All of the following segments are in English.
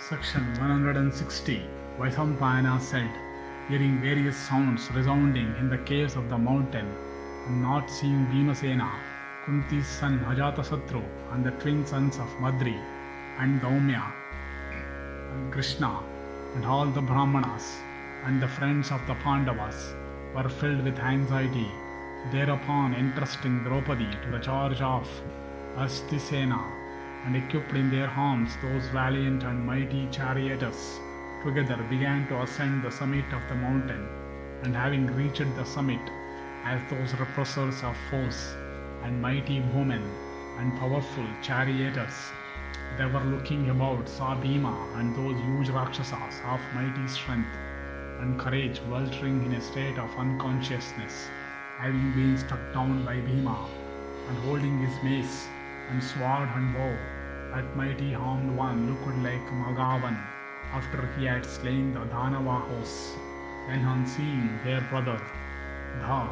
Section 160. Vaisamapayana said, hearing various sounds resounding in the caves of the mountain, and not seeing Bhimasena, Kunti's son Ajatasatru, and the twin sons of Madri, and Dhaumya, and Krishna, and all the Brahmanas, and the friends of the Pandavas, were filled with anxiety. Thereupon, entrusting Draupadi to the charge of Arshtishena, and equipped in their arms those valiant and mighty charioteers, together began to ascend the summit of the mountain, and having reached the summit, as those repressors of force, and mighty women, and powerful charioteers, they were looking about, saw Bhima and those huge Rakshasas of mighty strength and courage weltering in a state of unconsciousness, having been struck down by Bhima, and holding his mace and sword and bow. That mighty armed one looked like Magavan after he had slain the Dhanava hosts. Then on seeing their brother, the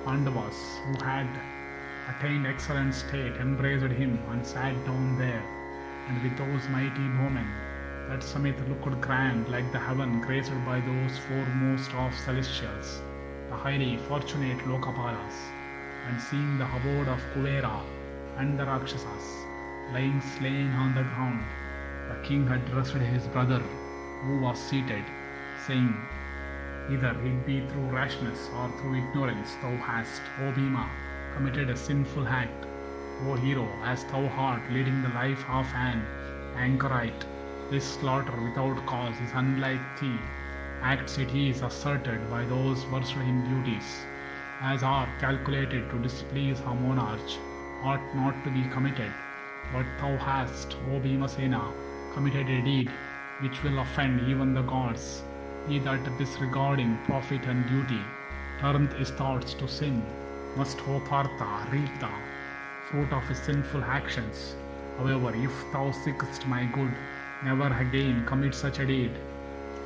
Pandavas, who had attained excellent state, embraced him and sat down there. And with those mighty bowmen, that summit looked grand like the heaven graced by those foremost of celestials, the highly fortunate Lokapalas. And seeing the abode of Kuvera and the Rakshasas lying slain on the ground, the king addressed his brother, who was seated, saying, either it be through rashness or through ignorance thou hast, O Bhima, committed a sinful act. O hero, as thou art leading the life of an anchorite, this slaughter without cause is unlike thee. Acts it is asserted by those versed in duties, as are calculated to displease a monarch, ought not to be committed. But thou hast, O Bhimasena, committed a deed which will offend even the gods. He that disregarding profit and duty turneth his thoughts to sin, must, O Partha, reap the fruit of his sinful actions. However, if thou seekest my good, never again commit such a deed.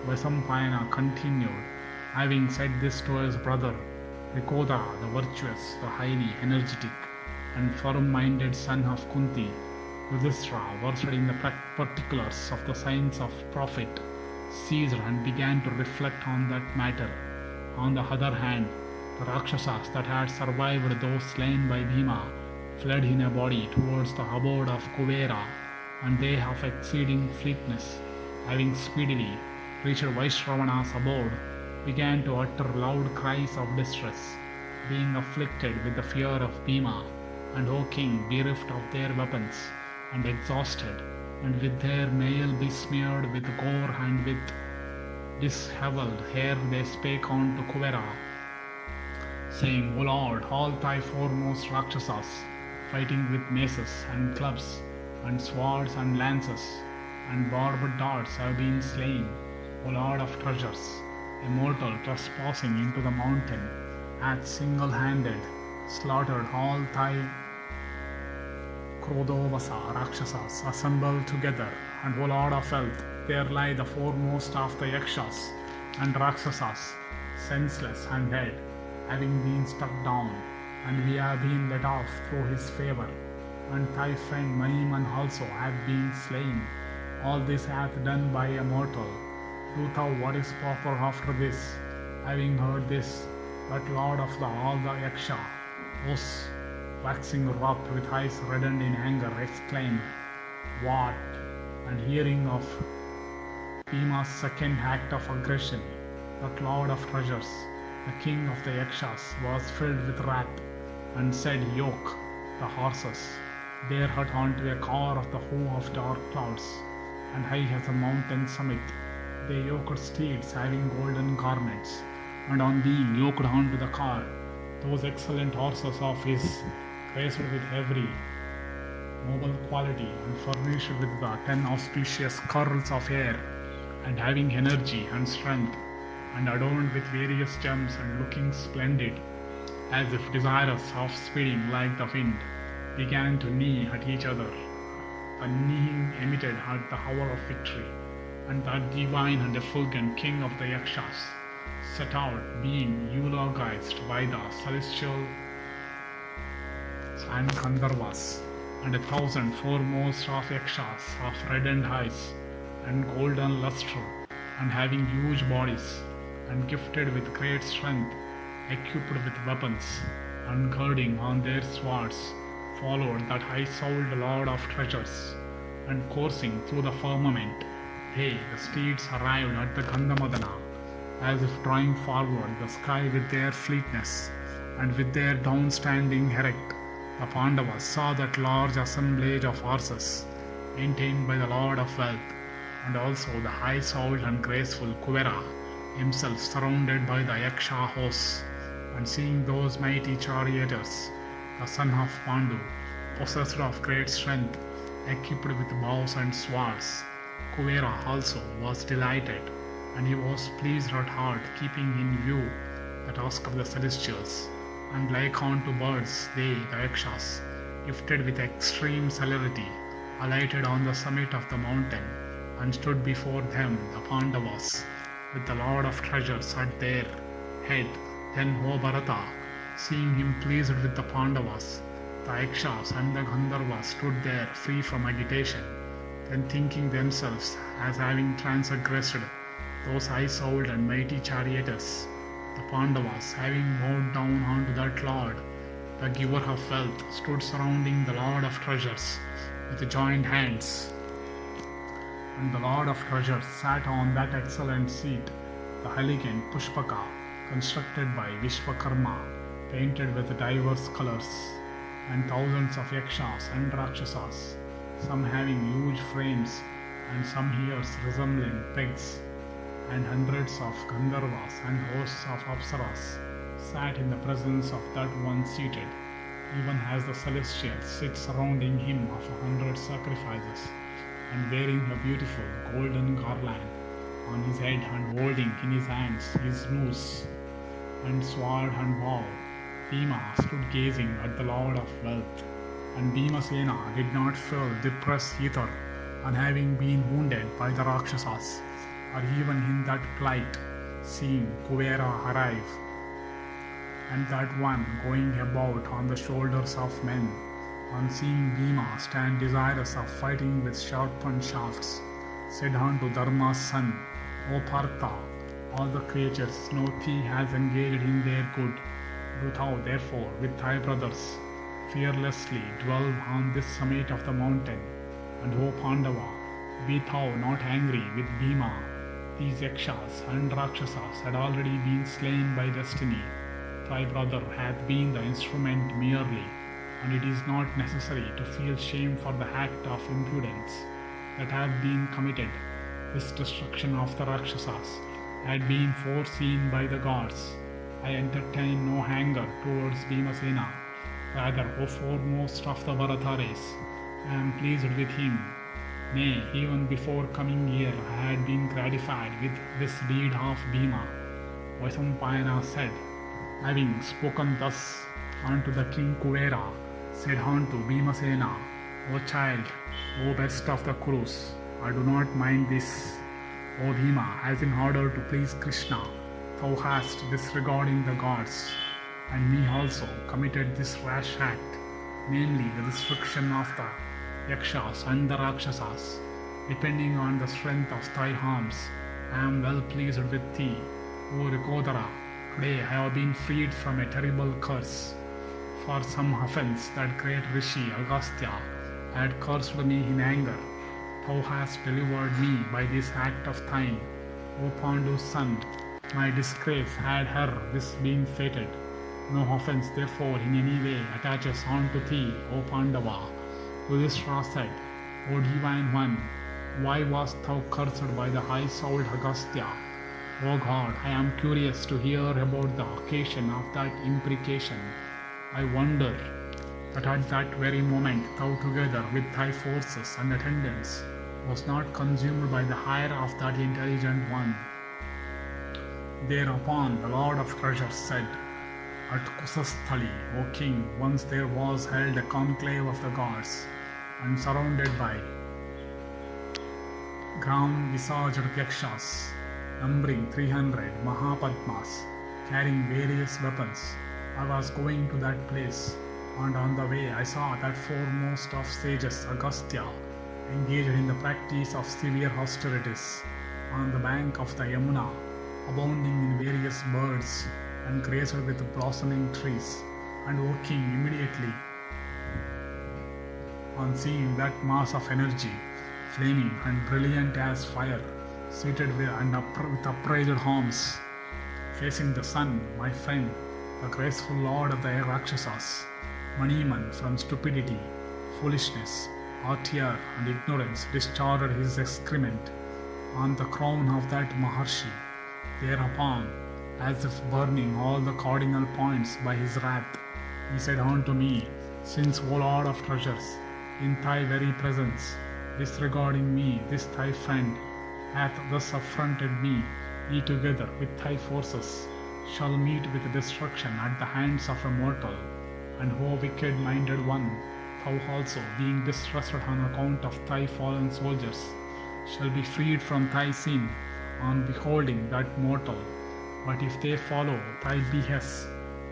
Vaisamapayana continued, having said this to his brother, Rikoda, the virtuous, the highly energetic, and firm-minded son of Kunti, Yudhishthira, versed in the particulars of the science of profit, ceased and began to reflect on that matter. On the other hand, the Rakshasas that had survived those slain by Bhima fled in a body towards the abode of Kuvera, and they of exceeding fleetness, having speedily reached Vaishravana's abode, began to utter loud cries of distress, being afflicted with the fear of Bhima. And O king, bereft of their weapons, and exhausted, and with their mail besmeared with gore and with dishevelled hair, they spake unto Kuvera, saying, O Lord, all thy foremost Rakshasas, fighting with maces and clubs, and swords and lances, and barbed darts, have been slain. O Lord of treasures, a mortal trespassing into the mountain hath single-handed slaughtered all thy Krodovasa Rakshasas assembled together, and O Lord of health, there lie the foremost of the Yakshas and Rakshasas, senseless and dead, having been struck down, and we have been let off through his favor. And thy friend Maniman also hath been slain. All this hath done by a mortal. Do thou what is proper after this. Having heard this, that Lord of all the Yaksha, was waxing wroth with eyes reddened in anger, exclaimed, What? And hearing of Bhima's second act of aggression, that Lord of treasures, the king of the Yakshas, was filled with wrath, and said, Yoke the horses, there hut onto a car of the hoof of dark clouds, and high as a mountain summit. They yoked steeds having golden garments, and on being yoked onto the car, those excellent horses of his, graced with every noble quality, and furnished with the 10 auspicious curls of hair, and having energy and strength, and adorned with various gems, and looking splendid, as if desirous of speeding like the wind, began to neigh at each other. The neighing emitted at the hour of victory, and that divine and effulgent king of the Yakshas set out, being eulogized by the celestial and Gandharvas, and 1,000 foremost of Yakshas of reddened eyes, and golden luster, and having huge bodies, and gifted with great strength, equipped with weapons, and girding on their swords, followed that high-souled lord of treasures, and coursing through the firmament, they, the steeds, arrived at the Gandhamadana, as if drawing forward the sky with their fleetness, and with their downstanding erect. The Pandavas saw that large assemblage of horses, maintained by the Lord of Wealth, and also the high-souled and graceful Kuvera himself surrounded by the Yaksha hosts, and seeing those mighty charioteers, the son of Pandu, possessed of great strength, equipped with bows and swords, Kuvera also was delighted, and he was pleased at heart, keeping in view the task of the celestials. And like unto birds, they, the Yakshas, gifted with extreme celerity, alighted on the summit of the mountain, and stood before them, the Pandavas, with the Lord of Treasures at their head. Then O Bharata, seeing him pleased with the Pandavas, the Yakshas and the Gandharvas stood there free from agitation, then thinking themselves as having transgressed those high-souled and mighty charioteers, the Pandavas, having bowed down unto that Lord, the giver of wealth, stood surrounding the Lord of Treasures with joined hands. And the Lord of Treasures sat on that excellent seat, the elegant Pushpaka, constructed by Vishwakarma, painted with diverse colors, and thousands of Yakshas and Rakshasas, some having huge frames, and some ears resembling pigs, and hundreds of Gandharvas and hosts of Apsaras sat in the presence of that one seated, even as the celestials sit surrounding him of 100 sacrifices, and wearing a beautiful golden garland on his head, and holding in his hands his noose and sword and bow. Bhima stood gazing at the Lord of Wealth, and Bhimasena did not feel depressed either on having been wounded by the Rakshasas, or even in that plight, seeing Kuvera arrive, and that one going about on the shoulders of men, on seeing Bhima stand desirous of fighting with sharpened shafts, said unto Dharma's son, O Partha, all the creatures no thief has engaged in their good. Do thou therefore with thy brothers fearlessly dwell on this summit of the mountain, and O Pandava, be thou not angry with Bhima. These Yakshas and Rakshasas had already been slain by destiny. Thy brother hath been the instrument merely, and it is not necessary to feel shame for the act of impudence that hath been committed. This destruction of the Rakshasas had been foreseen by the gods. I entertain no anger towards Bhimasena. Rather, O foremost of the Bharata race, I am pleased with him. Nay, even before coming here, I had been gratified with this deed of Bhima. Vaisamapayana said, having spoken thus unto the king Kuvera, said unto Bhimasena, O child, O best of the Kurus, I do not mind this. O Bhima, as in order to please Krishna, thou hast, disregarding the gods, and me also, committed this rash act, namely the destruction of the Yakshas and the Rakshasas. Depending on the strength of thy arms, I am well pleased with thee. O Rikodara, today I have been freed from a terrible curse. For some offense that great Rishi Agastya had cursed me in anger, thou hast delivered me by this act of thine. O Pandu's son, my disgrace had her this been fated. No offense therefore in any way attaches unto thee, O Pandava. To this said, O divine one, why wast thou cursed by the high-souled Agastya? O God, I am curious to hear about the occasion of that imprecation. I wonder that at that very moment thou together with thy forces and attendants was not consumed by the ire of that intelligent one. Thereupon the Lord of Treasures said, At Kusasthali, O king, once there was held a conclave of the gods, and surrounded by Visajad Yakshas, numbering 300 Mahapadmas, carrying various weapons. I was going to that place, and on the way I saw that foremost of sages, Agastya, engaged in the practice of severe austerities on the bank of the Yamuna, abounding in various birds and graced with blossoming trees, and working immediately on seeing that mass of energy, flaming and brilliant as fire, seated with upraised arms, facing the sun, my friend, the graceful lord of the Rakshasas, Maniman from stupidity, foolishness, hauteur and ignorance discharged his excrement on the crown of that Maharshi. Thereupon, as if burning all the cardinal points by his wrath, he said unto me, Since, O Lord of treasures, in thy very presence, disregarding me, this thy friend, hath thus affronted me, ye together with thy forces shall meet with destruction at the hands of a mortal. And O wicked-minded one, thou also, being distressed on account of thy fallen soldiers, shall be freed from thy sin on beholding that mortal. But if they follow thy behests,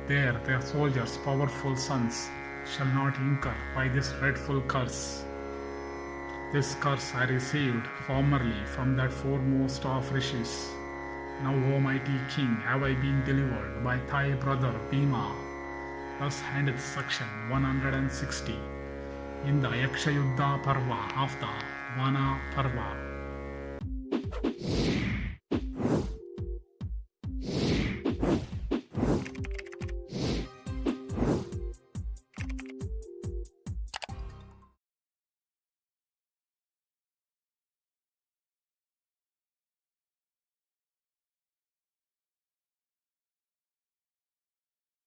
there their soldiers' powerful sons shall not incur by this dreadful curse. This curse I received formerly from that foremost of rishis. Now, O mighty king, have I been delivered by thy brother Bhima. Thus endeth section 160 in the Yaksha-yuddha Parva of the Vana Parva.